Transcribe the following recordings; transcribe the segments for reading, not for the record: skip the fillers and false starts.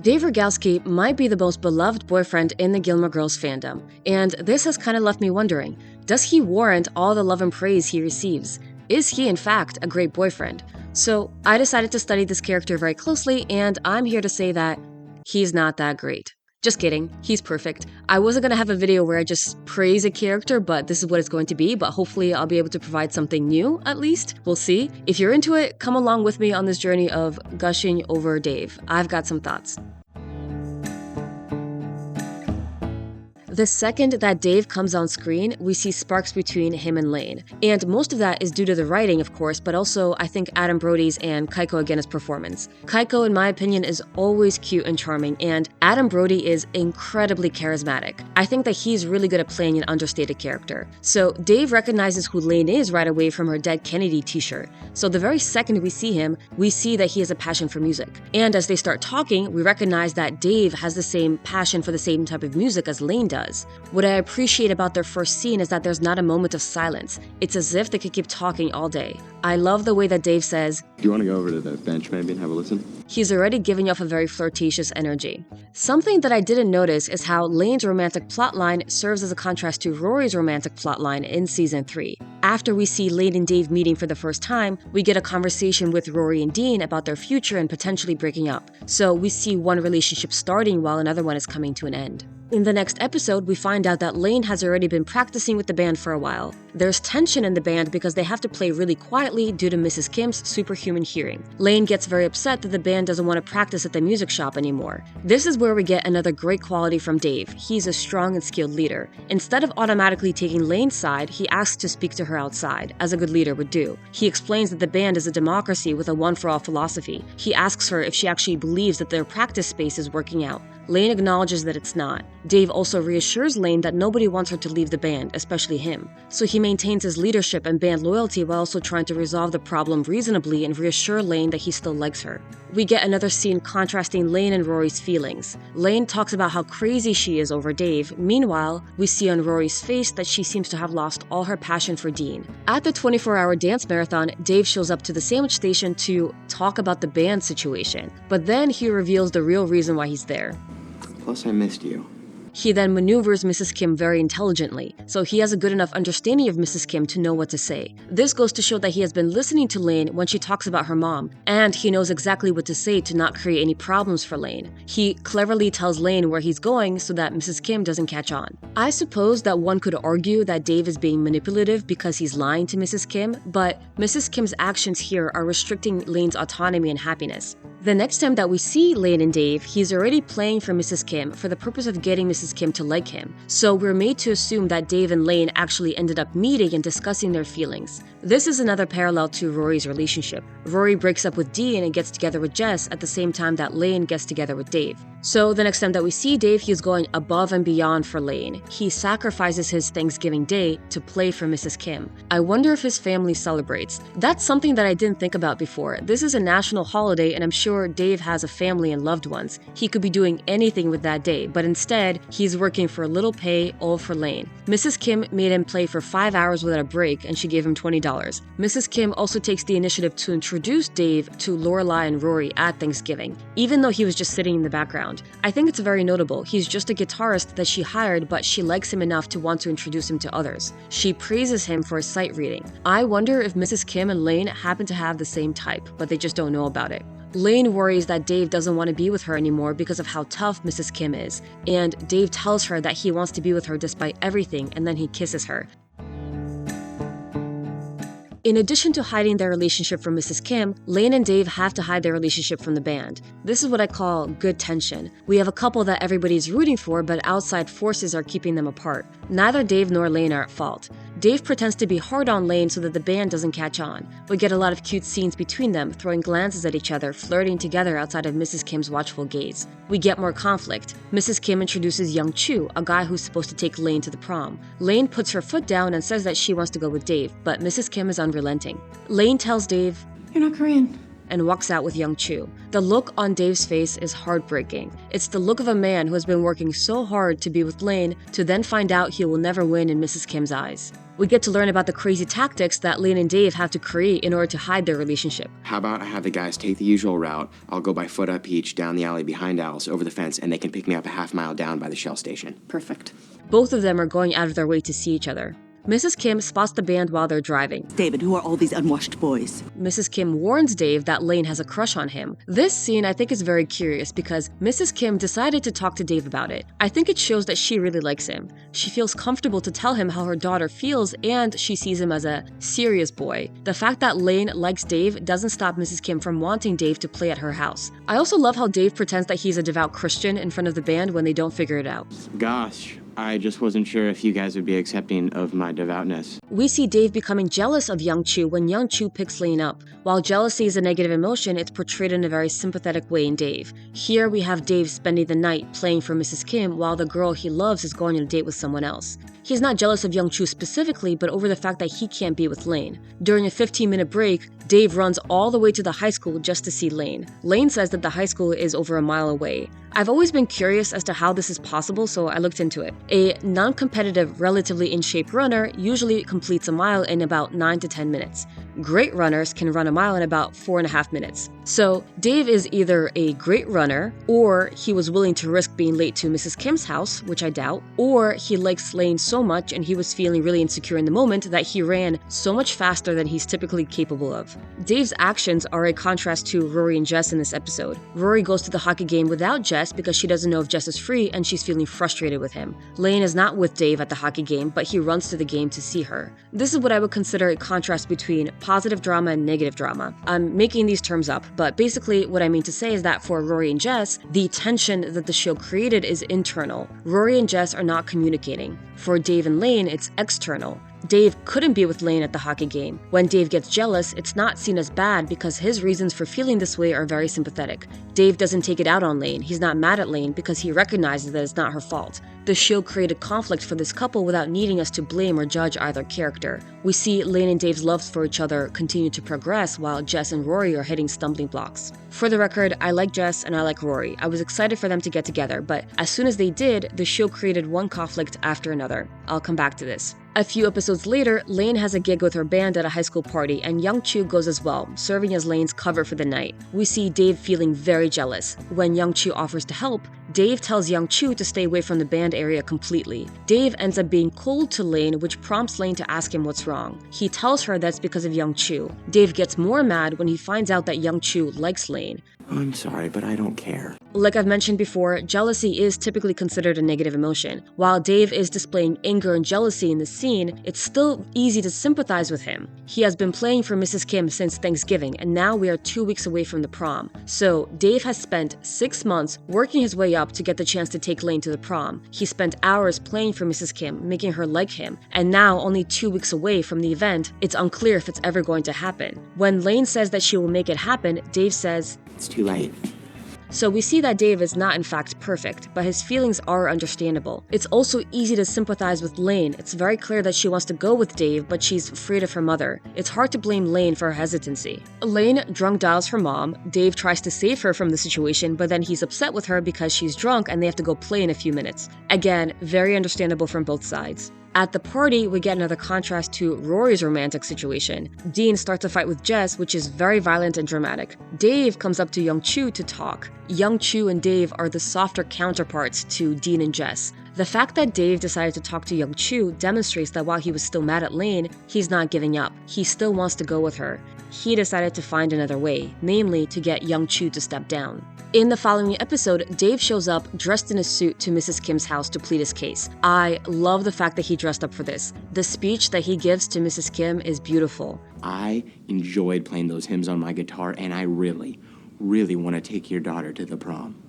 Dave Rygalski might be the most beloved boyfriend in the Gilmore Girls fandom, and this has kind of left me wondering, does he warrant all the love and praise he receives? Is he in fact a great boyfriend? So I decided to study this character very closely, and I'm here to say that he's not that great. Just kidding, he's perfect. I wasn't gonna have a video where I just praise a character, but this is what it's going to be, but hopefully I'll be able to provide something new, at least. We'll see. If you're into it, come along with me on this journey of gushing over Dave. I've got some thoughts. The second that Dave comes on screen, we see sparks between him and Lane. And most of that is due to the writing, of course, but also I think Adam Brody's and Kaiko Ageno's performance. Kaiko, in my opinion, is always cute and charming, and Adam Brody is incredibly charismatic. I think that he's really good at playing an understated character. So Dave recognizes who Lane is right away from her Dead Kennedy t-shirt. So the very second we see him, we see that he has a passion for music. And as they start talking, we recognize that Dave has the same passion for the same type of music as Lane does. What I appreciate about their first scene is that there's not a moment of silence. It's as if they could keep talking all day. I love the way that Dave says, "Do you want to go over to the bench maybe and have a listen?" He's already giving off a very flirtatious energy. Something that I didn't notice is how Lane's romantic plotline serves as a contrast to Rory's romantic plotline in season 3. After we see Lane and Dave meeting for the first time, we get a conversation with Rory and Dean about their future and potentially breaking up. So we see one relationship starting while another one is coming to an end. In the next episode, we find out that Lane has already been practicing with the band for a while. There's tension in the band because they have to play really quietly due to Mrs. Kim's superhuman hearing. Lane gets very upset that the band doesn't want to practice at the music shop anymore. This is where we get another great quality from Dave. He's a strong and skilled leader. Instead of automatically taking Lane's side, he asks to speak to her outside, as a good leader would do. He explains that the band is a democracy with a one-for-all philosophy. He asks her if she actually believes that their practice space is working out. Lane acknowledges that it's not. Dave also reassures Lane that nobody wants her to leave the band, especially him. So he maintains his leadership and band loyalty while also trying to resolve the problem reasonably and reassure Lane that he still likes her. We get another scene contrasting Lane and Rory's feelings. Lane talks about how crazy she is over Dave. Meanwhile, we see on Rory's face that she seems to have lost all her passion for Dean. At the 24-hour dance marathon, Dave shows up to the sandwich station to talk about the band situation. But then he reveals the real reason why he's there. Plus, I missed you. He then maneuvers Mrs. Kim very intelligently, so he has a good enough understanding of Mrs. Kim to know what to say. This goes to show that he has been listening to Lane when she talks about her mom, and he knows exactly what to say to not create any problems for Lane. He cleverly tells Lane where he's going so that Mrs. Kim doesn't catch on. I suppose that one could argue that Dave is being manipulative because he's lying to Mrs. Kim, but Mrs. Kim's actions here are restricting Lane's autonomy and happiness. The next time that we see Lane and Dave, he's already playing for Mrs. Kim for the purpose of getting Mrs. Kim to like him. So we're made to assume that Dave and Lane actually ended up meeting and discussing their feelings. This is another parallel to Rory's relationship. Rory breaks up with Dean and gets together with Jess at the same time that Lane gets together with Dave. So the next time that we see Dave, he's going above and beyond for Lane. He sacrifices his Thanksgiving Day to play for Mrs. Kim. I wonder if his family celebrates. That's something that I didn't think about before. This is a national holiday, and I'm sure Dave has a family and loved ones. He could be doing anything with that day, but instead, he's working for a little pay, all for Lane. Mrs. Kim made him play for 5 hours without a break, and she gave him $20. Mrs. Kim also takes the initiative to introduce Dave to Lorelai and Rory at Thanksgiving, even though he was just sitting in the background. I think it's very notable. He's just a guitarist that she hired, but she likes him enough to want to introduce him to others. She praises him for his sight reading. I wonder if Mrs. Kim and Lane happen to have the same type, but they just don't know about it. Lane worries that Dave doesn't want to be with her anymore because of how tough Mrs. Kim is, and Dave tells her that he wants to be with her despite everything, and then he kisses her. In addition to hiding their relationship from Mrs. Kim, Lane and Dave have to hide their relationship from the band. This is what I call good tension. We have a couple that everybody's rooting for, but outside forces are keeping them apart. Neither Dave nor Lane are at fault. Dave pretends to be hard on Lane so that the band doesn't catch on. We get a lot of cute scenes between them, throwing glances at each other, flirting together outside of Mrs. Kim's watchful gaze. We get more conflict. Mrs. Kim introduces young Chu, a guy who's supposed to take Lane to the prom. Lane puts her foot down and says that she wants to go with Dave, but Mrs. Kim is unrelenting. Lane tells Dave, "You're not Korean." and walks out with Young Chu. The look on Dave's face is heartbreaking. It's the look of a man who has been working so hard to be with Lane to then find out he will never win in Mrs. Kim's eyes. We get to learn about the crazy tactics that Lane and Dave have to create in order to hide their relationship. How about I have the guys take the usual route, I'll go by foot up Peach, down the alley behind Alice, over the fence, and they can pick me up a half-mile down by the Shell station. Perfect. Both of them are going out of their way to see each other. Mrs. Kim spots the band while they're driving. David, who are all these unwashed boys? Mrs. Kim warns Dave that Lane has a crush on him. This scene I think is very curious because Mrs. Kim decided to talk to Dave about it. I think it shows that she really likes him. She feels comfortable to tell him how her daughter feels and she sees him as a serious boy. The fact that Lane likes Dave doesn't stop Mrs. Kim from wanting Dave to play at her house. I also love how Dave pretends that he's a devout Christian in front of the band when they don't figure it out. Gosh, I just wasn't sure if you guys would be accepting of my devoutness. We see Dave becoming jealous of Young Chu when Young Chu picks Lane up. While jealousy is a negative emotion, it's portrayed in a very sympathetic way in Dave. Here we have Dave spending the night playing for Mrs. Kim while the girl he loves is going on a date with someone else. He's not jealous of Young Chu specifically, but over the fact that he can't be with Lane. During a 15-minute break, Dave runs all the way to the high school just to see Lane. Lane says that the high school is over a mile away. I've always been curious as to how this is possible, so I looked into it. A non-competitive, relatively in-shape runner usually completes a mile in about 9 to 10 minutes. Great runners can run a mile in about 4.5 minutes. So Dave is either a great runner, or he was willing to risk being late to Mrs. Kim's house, which I doubt, or he likes Lane so much and he was feeling really insecure in the moment that he ran so much faster than he's typically capable of. Dave's actions are a contrast to Rory and Jess in this episode. Rory goes to the hockey game without Jess because she doesn't know if Jess is free and she's feeling frustrated with him. Lane is not with Dave at the hockey game, but he runs to the game to see her. This is what I would consider a contrast between positive drama and negative drama. I'm making these terms up, but basically what I mean to say is that for Rory and Jess, the tension that the show created is internal. Rory and Jess are not communicating. For Dave and Lane, it's external. Dave couldn't be with Lane at the hockey game. When Dave gets jealous, it's not seen as bad because his reasons for feeling this way are very sympathetic. Dave doesn't take it out on Lane. He's not mad at Lane because he recognizes that it's not her fault. The show created conflict for this couple without needing us to blame or judge either character. We see Lane and Dave's love for each other continue to progress while Jess and Rory are hitting stumbling blocks. For the record, I like Jess and I like Rory. I was excited for them to get together, but as soon as they did, the show created one conflict after another. I'll come back to this. A few episodes later, Lane has a gig with her band at a high school party, and Young Chu goes as well, serving as Lane's cover for the night. We see Dave feeling very jealous. When Young Chu offers to help, Dave tells Young Chu to stay away from the band area completely. Dave ends up being cold to Lane, which prompts Lane to ask him what's wrong. He tells her that's because of Young Chu. Dave gets more mad when he finds out that Young Chu likes Lane. I'm sorry, but I don't care. Like I've mentioned before, jealousy is typically considered a negative emotion. While Dave is displaying anger and jealousy in the scene, it's still easy to sympathize with him. He has been playing for Mrs. Kim since Thanksgiving, and now we are 2 weeks away from the prom. So Dave has spent 6 months working his way up to get the chance to take Lane to the prom. He spent hours playing for Mrs. Kim, making her like him, and now only 2 weeks away from the event, it's unclear if it's ever going to happen. When Lane says that she will make it happen, Dave says, It's too late. So we see that Dave is not in fact perfect, but his feelings are understandable. It's also easy to sympathize with Lane. It's very clear that she wants to go with Dave, but she's afraid of her mother. It's hard to blame Lane for her hesitancy. Lane drunk dials her mom. Dave tries to save her from the situation, but then he's upset with her because she's drunk and they have to go play in a few minutes. Again, very understandable from both sides. At the party, we get another contrast to Rory's romantic situation. Dean starts a fight with Jess, which is very violent and dramatic. Dave comes up to Young Chu to talk. Young Chu and Dave are the softer counterparts to Dean and Jess. The fact that Dave decided to talk to Young Chu demonstrates that while he was still mad at Lane, he's not giving up. He still wants to go with her. He decided to find another way, namely to get Young Chu to step down. In the following episode, Dave shows up dressed in a suit to Mrs. Kim's house to plead his case. I love the fact that he dressed up for this. The speech that he gives to Mrs. Kim is beautiful. I enjoyed playing those hymns on my guitar, and I really want to take your daughter to the prom.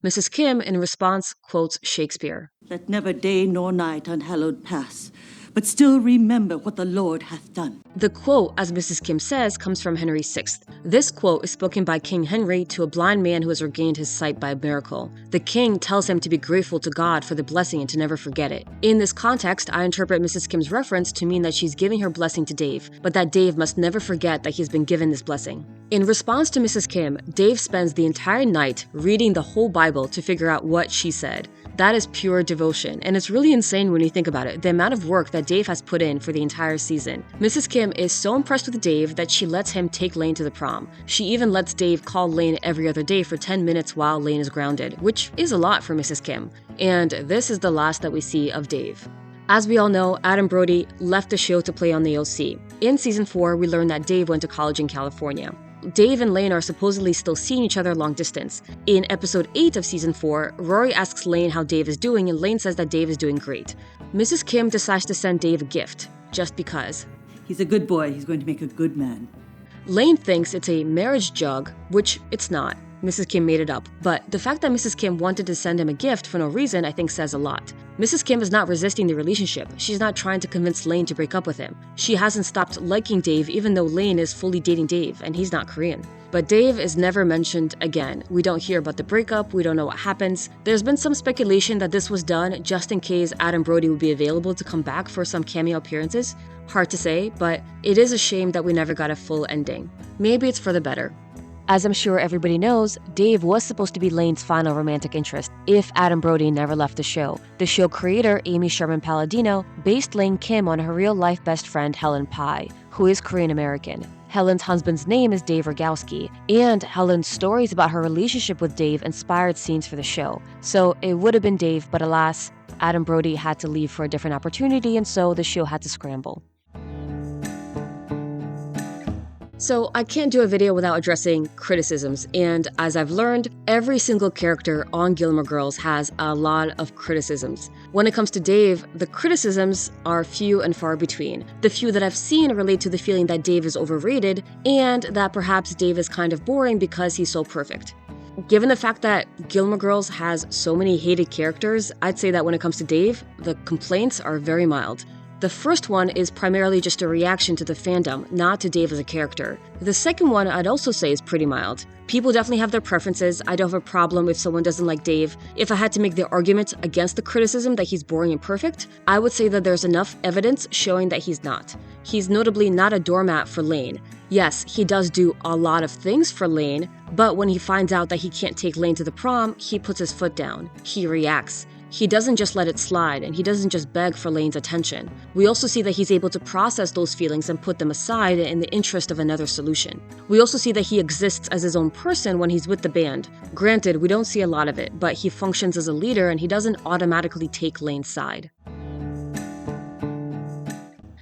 Mrs. Kim, in response, quotes Shakespeare. Let never day nor night unhallowed pass, but still remember what the Lord hath done. The quote, as Mrs. Kim says, comes from Henry VI. This quote is spoken by King Henry to a blind man who has regained his sight by a miracle. The king tells him to be grateful to God for the blessing and to never forget it. In this context, I interpret Mrs. Kim's reference to mean that she's giving her blessing to Dave, but that Dave must never forget that he's been given this blessing. In response to Mrs. Kim, Dave spends the entire night reading the whole Bible to figure out what she said. That is pure devotion, and it's really insane when you think about it, the amount of work that Dave has put in for the entire season. Mrs. Kim is so impressed with Dave that she lets him take Lane to the prom. She even lets Dave call Lane every other day for 10 minutes while Lane is grounded, which is a lot for Mrs. Kim. And this is the last that we see of Dave. As we all know, Adam Brody left the show to play on the OC. In season 4, we learn that Dave went to college in California. Dave and Lane are supposedly still seeing each other long distance. In episode 8 of season 4, Rory asks Lane how Dave is doing, and Lane says that Dave is doing great. Mrs. Kim decides to send Dave a gift, just because. He's a good boy. He's going to make a good man. Lane thinks it's a marriage jug, which it's not. Mrs. Kim made it up, but the fact that Mrs. Kim wanted to send him a gift for no reason I think says a lot. Mrs. Kim is not resisting the relationship. She's not trying to convince Lane to break up with him. She hasn't stopped liking Dave even though Lane is fully dating Dave and he's not Korean. But Dave is never mentioned again. We don't hear about the breakup, we don't know what happens. There's been some speculation that this was done just in case Adam Brody would be available to come back for some cameo appearances. Hard to say, but it is a shame that we never got a full ending. Maybe it's for the better. As I'm sure everybody knows, Dave was supposed to be Lane's final romantic interest if Adam Brody never left the show. The show creator, Amy Sherman Palladino, based Lane Kim on her real-life best friend Helen Pai, who is Korean American. Helen's husband's name is Dave Rygalski, and Helen's stories about her relationship with Dave inspired scenes for the show. So it would have been Dave, but alas, Adam Brody had to leave for a different opportunity, and so the show had to scramble. So I can't do a video without addressing criticisms, and as I've learned, every single character on Gilmore Girls has a lot of criticisms. When it comes to Dave, the criticisms are few and far between. The few that I've seen relate to the feeling that Dave is overrated, and that perhaps Dave is kind of boring because he's so perfect. Given the fact that Gilmore Girls has so many hated characters, I'd say that when it comes to Dave, the complaints are very mild. The first one is primarily just a reaction to the fandom, not to Dave as a character. The second one I'd also say is pretty mild. People definitely have their preferences. I don't have a problem if someone doesn't like Dave. If I had to make the argument against the criticism that he's boring and perfect, I would say that there's enough evidence showing that he's not. He's notably not a doormat for Lane. Yes, he does do a lot of things for Lane, but when he finds out that he can't take Lane to the prom, he puts his foot down. He reacts. He doesn't just let it slide, and he doesn't just beg for Lane's attention. We also see that he's able to process those feelings and put them aside in the interest of another solution. We also see that he exists as his own person when he's with the band. Granted, we don't see a lot of it, but he functions as a leader and he doesn't automatically take Lane's side.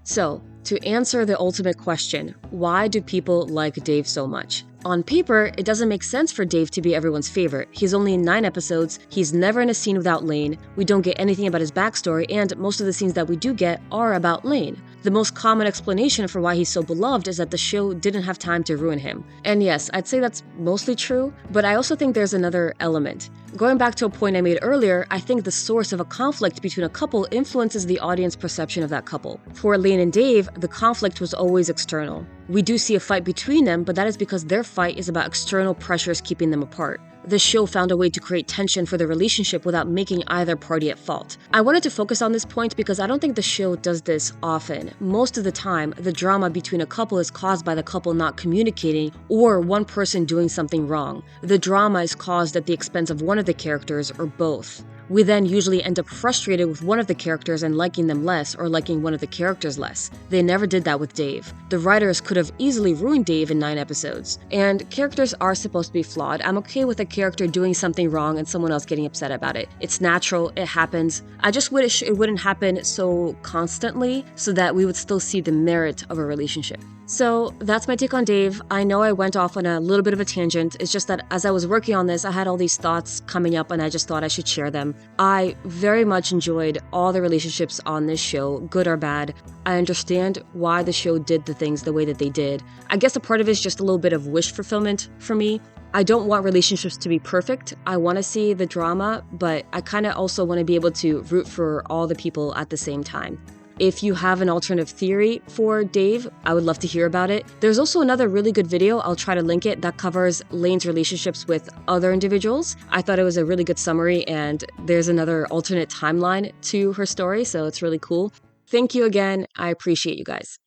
So, to answer the ultimate question, why do people like Dave so much? On paper, it doesn't make sense for Dave to be everyone's favorite. He's only in 9 episodes, he's never in a scene without Lane, we don't get anything about his backstory, and most of the scenes that we do get are about Lane. The most common explanation for why he's so beloved is that the show didn't have time to ruin him. And yes, I'd say that's mostly true, but I also think there's another element. Going back to a point I made earlier, I think the source of a conflict between a couple influences the audience perception of that couple. For Lane and Dave, the conflict was always external. We do see a fight between them, but that is because their fight is about external pressures keeping them apart. The show found a way to create tension for the relationship without making either party at fault. I wanted to focus on this point because I don't think the show does this often. Most of the time, the drama between a couple is caused by the couple not communicating or one person doing something wrong. The drama is caused at the expense of one of the characters or both. We then usually end up frustrated with one of the characters and liking them less or liking one of the characters less. They never did that with Dave. The writers could have easily ruined Dave in 9 episodes. And characters are supposed to be flawed. I'm okay with a character doing something wrong and someone else getting upset about it. It's natural, it happens. I just wish it wouldn't happen so constantly so that we would still see the merit of a relationship. So that's my take on Dave. I know I went off on a little bit of a tangent. It's just that as I was working on this, I had all these thoughts coming up and I just thought I should share them. I very much enjoyed all the relationships on this show, good or bad. I understand why the show did the things the way that they did. I guess a part of it is just a little bit of wish fulfillment for me. I don't want relationships to be perfect. I want to see the drama, but I kind of also want to be able to root for all the people at the same time. If you have an alternative theory for Dave, I would love to hear about it. There's also another really good video, I'll try to link it, that covers Lane's relationships with other individuals. I thought it was a really good summary, and there's another alternate timeline to her story, so it's really cool. Thank you again. I appreciate you guys.